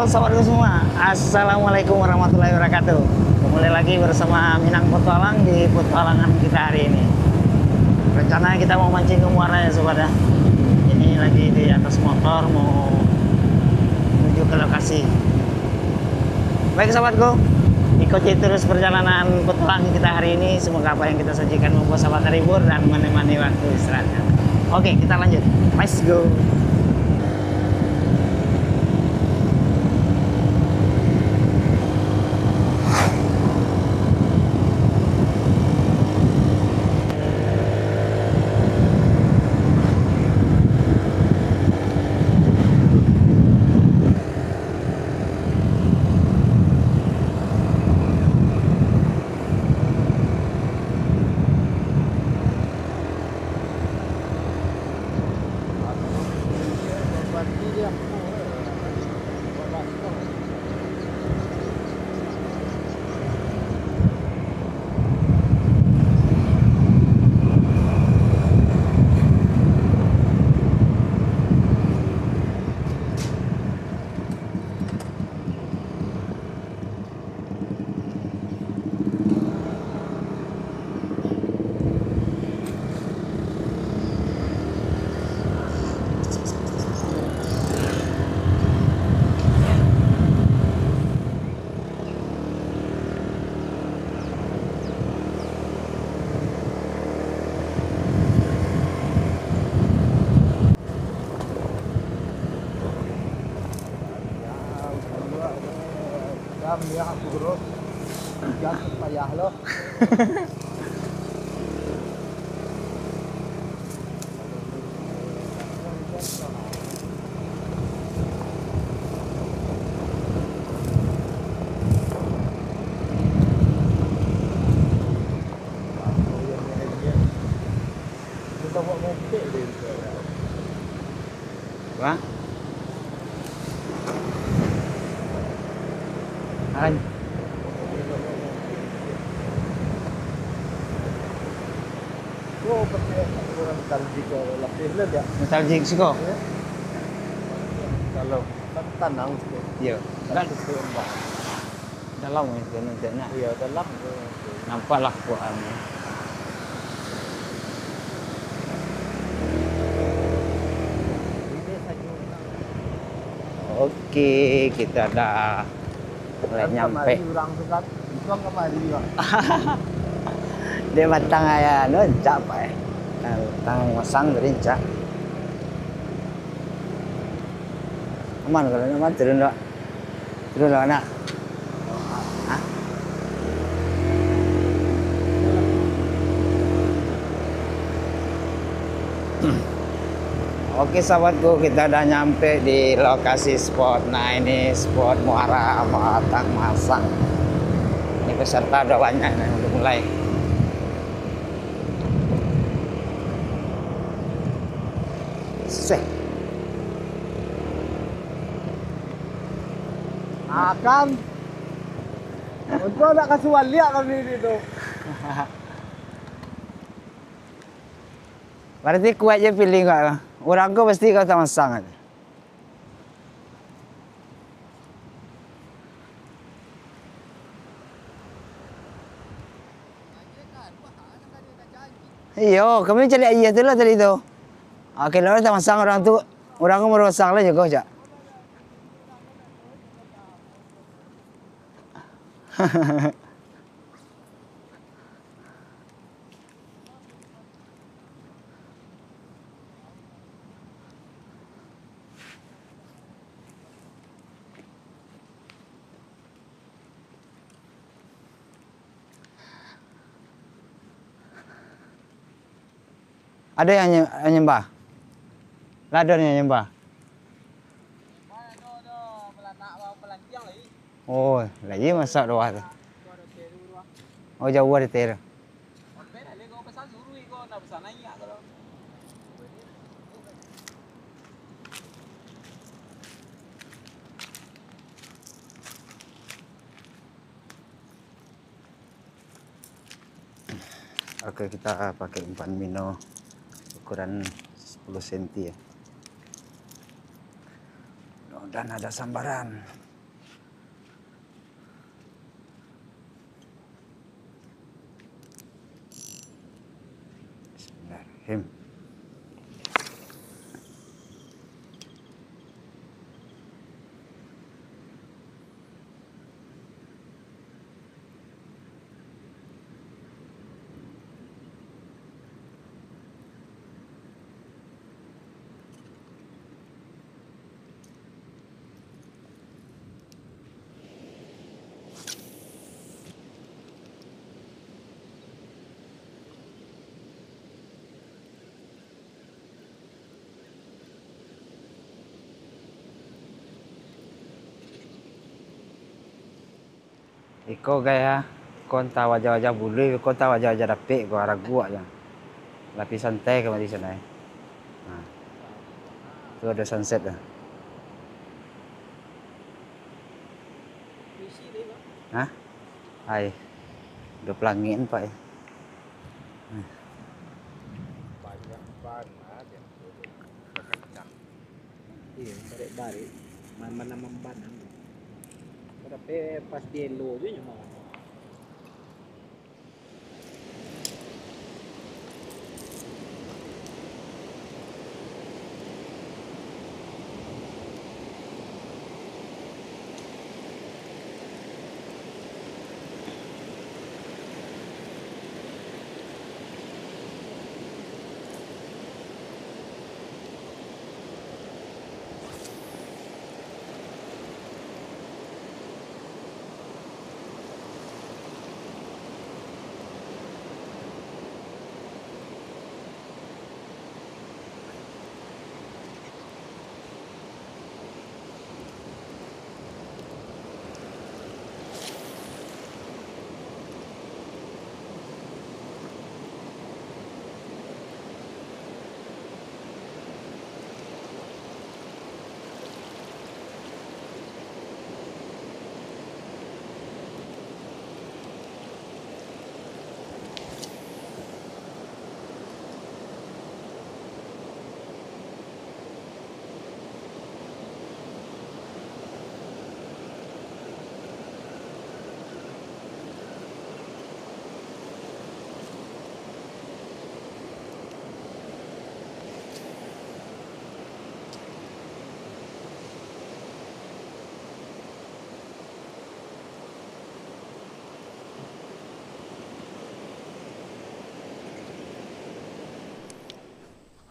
Halo sobatku semua, Assalamualaikum warahmatullahi wabarakatuh. Kembali lagi bersama Minang Petualang di petualangan kita hari ini. Rencananya kita mau mancing ke muara ya sobat ya. Ini lagi di atas motor mau menuju ke lokasi. Baik sobatku, ikuti terus perjalanan petualangan kita hari ini. Semoga apa yang kita sajikan membuat sahabat terhibur dan menemani waktu istirahatnya. Oke, kita lanjut. Let's go. Ya buruk, jangan payah loh. Kita mau ngopi deh. Wah. Alan. Oh, pakai orang nostalgic lapis lah ya. Nostalgic sih kok. Kalau kan tanang sih. Iya. Kan itu mbak. Dalam itu nanti nak. Iya, dalam. Nampaklah kuatnya. Oke, kita dah mulai nyampe. Orang tu kan, itu kemari ya. Dia batang ayah no cak pak. Batang masang dari cak. Aman kalau aman turun dok. Turun dok nak. Hah? Oke sahabatku, kita udah nyampe di lokasi spot. Nah ini spot muara Batang Masang. Ini peserta udah banyak, nah, udah mulai. Seh. Akan. Untuk nak kasual lihat kami ini tu. Berarti kuat je pilih kau. Orang kau pasti kau tak masang. Iyo, kami cari ayah tu lah tadi tu. Okey, lalu tak masang orang tu, orang kau merosak lah je kau cak. Ada yang nyembah? Ladon yang nyembah? Oh, lagi masak doa tu. Oh, jauh ada ter. Oke, kita pakai umpan minnow ukuran 10 cm ya. Dan ada sambaran. Him. Iko gaya konta wajah-wajah bulu, konta wajah-wajah dapik gua ragu aja. Lapisan teh kemari sana. Nah, itu ada sunset dah. Hah? Hai. Udah pelangin Pak ya. Banyak banget yang turun. Kencang. Iya, balik-balik. Mana membanang. Tapi pas di elo aja nyaman.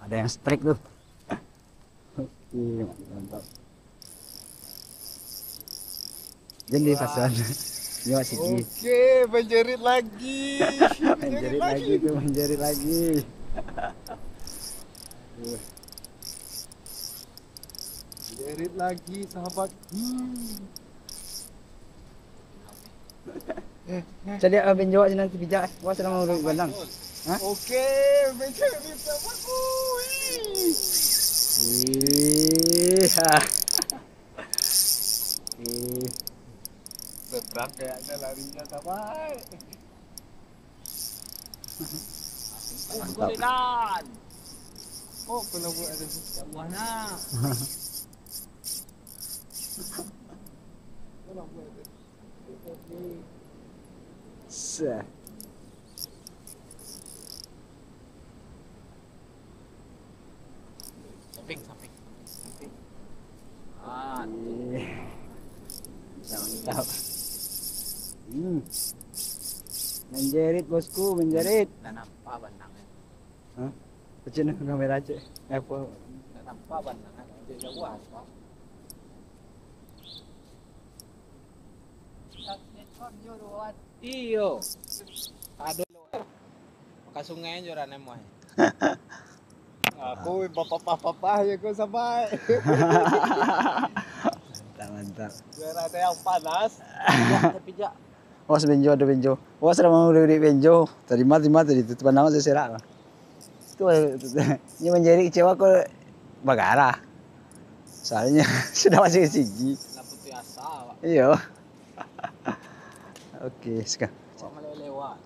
Ada yang strike tuh. Oke, mantap. Jadi pasan. Ini masih di. Oke, menjerit lagi. Menjerit lagi tuh, menjerit lagi. Menjerit lagi, sahabat. Jadi abin jawab je nanti bijak. Wah sedang mau bandang. Hah? Oke, menjerit sahabatku. Iya. Berat kayaknya larinya sahabat. Mantap. Oh, kenapa ada mana? Sah. Samping. Mantap. Menjerit bosku, menjerit. Dan apa bandangnya? Hah? Kecil kamera aja. Apa? Dan apa bandangnya? Dia jauh apa? Iyo. Aduh. Maka sungai joranemo. Aku bapak ya kau sampai. Mantap. Biar ada yang panas. Tapi jak. Oh, benjo ada benjo. Oh, serang mau beli benjo. Terima tadi tutupan nama saya serak. Itu ini menjadi kecewa kok bagara. Soalnya sudah masih siji. Lah putih asa, Pak. Iya. Oke, sekarang. Kok malah lewat.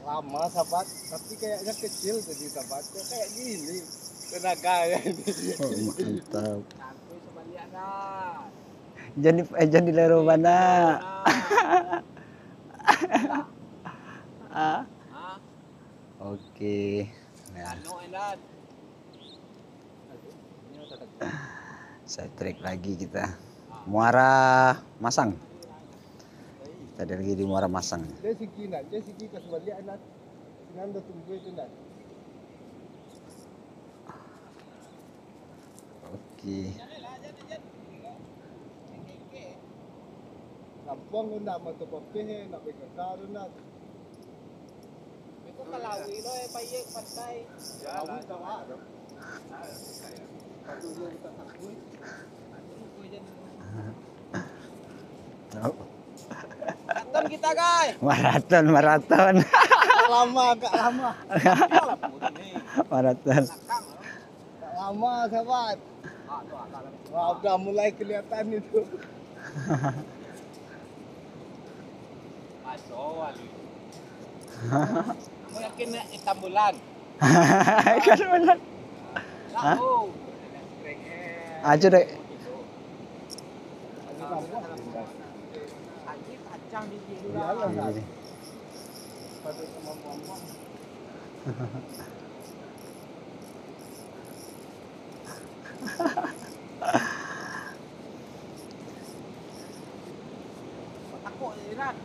Lama sahabat, tapi kayaknya kecil tadi sahabat. Kok kayak gini? Tenaga ya ini. Oh, mantap. Sampai sebalik dah. Jadi lero mana? Ah, Ah, oke. Nah, ano enak. saya trek lagi kita. Muara Masang. Tadi lagi di Muara Masang. Dia siki kasbali anak. Sinanda tunggu itu nak. Oke. Kampung ko na matupapihin, nakikakaro na. Ito kalawi lo eh, payek, pantay. Kalawi ka nga, no? Patulong sa takboy. Oh, Maraton kita, guys! maraton, maraton. Lama, agak lama. Maraton. Agak lama, sahabat. Wah, udah mulai kelihatan itu. Kamu yakin na itambulan? Kan benar. Hah? Tahu. Aja deh. Anjir kacang di sini. Iya. Pada kemampuan. Aku Iran.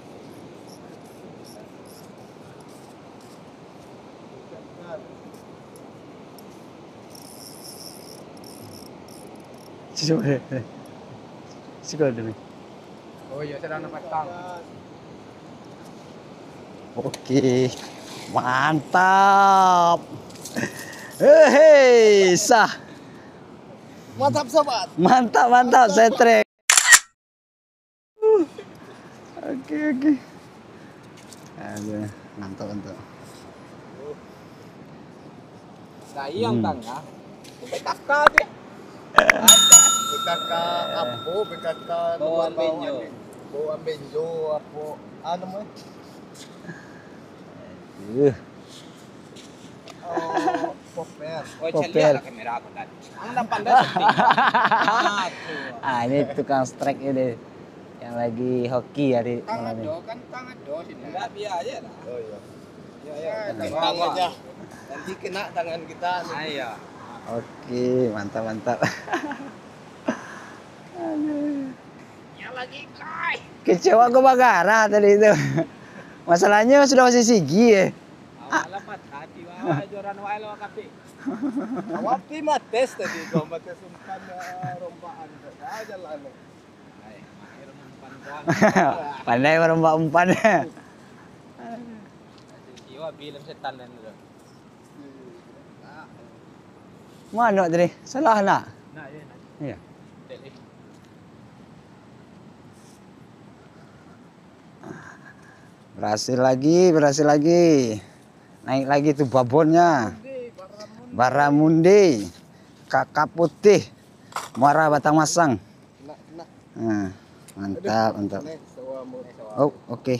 Coba. Sekolah dulu. Oh iya, sedang dapat tang. Oke. Mantap. Hei, sah. Mantap sobat. Mantap, mantap. Saya trek. Oke, oke. Aduh, mantap, mantap. Sayang Hmm. tang ya. BKK dia. BKK apo, BKK Bawang benjo. Bawang benjo apo. Ano mo? Oh, popper. Oh, Popel. celia lah kamera aku tadi. Anda pandai setting. Ah, ini tukang strike ini yang lagi hoki hari malam ini. Kan tangan do sini. Enggak biar aja lah. Oh iya. Ya ya. Tentang aja. Nanti kena tangan kita. Iya. Oke, mantap, mantap. Ya lagi kai. Kecewa gue Bagara tadi itu. Masalahnya sudah masih sigi ya. Awalnya patah hati wah joran wae lo kapi. Awapi mates tadi kau mates umpan rompaan aja lah. Hai, mahir umpan doang. Pandai merembak umpan. Jiwa bilang setan dan itu. Mana tadi? Salah nak? Nah, iya. Iya. Tele. Berhasil lagi. Naik lagi tuh babonnya. Baramundi. Kakak putih. Muara Batang Masang. Nah, mantap, mantap. Oh, oke.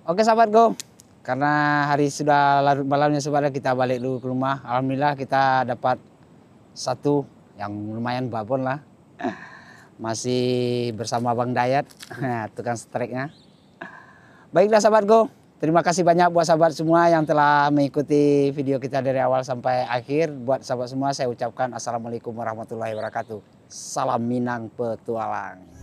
Oke sahabatku, karena hari sudah larut malamnya sahabat, kita balik dulu ke rumah. Alhamdulillah kita dapat satu yang lumayan babon lah. Masih bersama Bang Dayat, tukang strike-nya. Baiklah sahabatku, terima kasih banyak buat sahabat semua yang telah mengikuti video kita dari awal sampai akhir. Buat sahabat semua saya ucapkan Assalamualaikum warahmatullahi wabarakatuh. Salam Minang Petualang.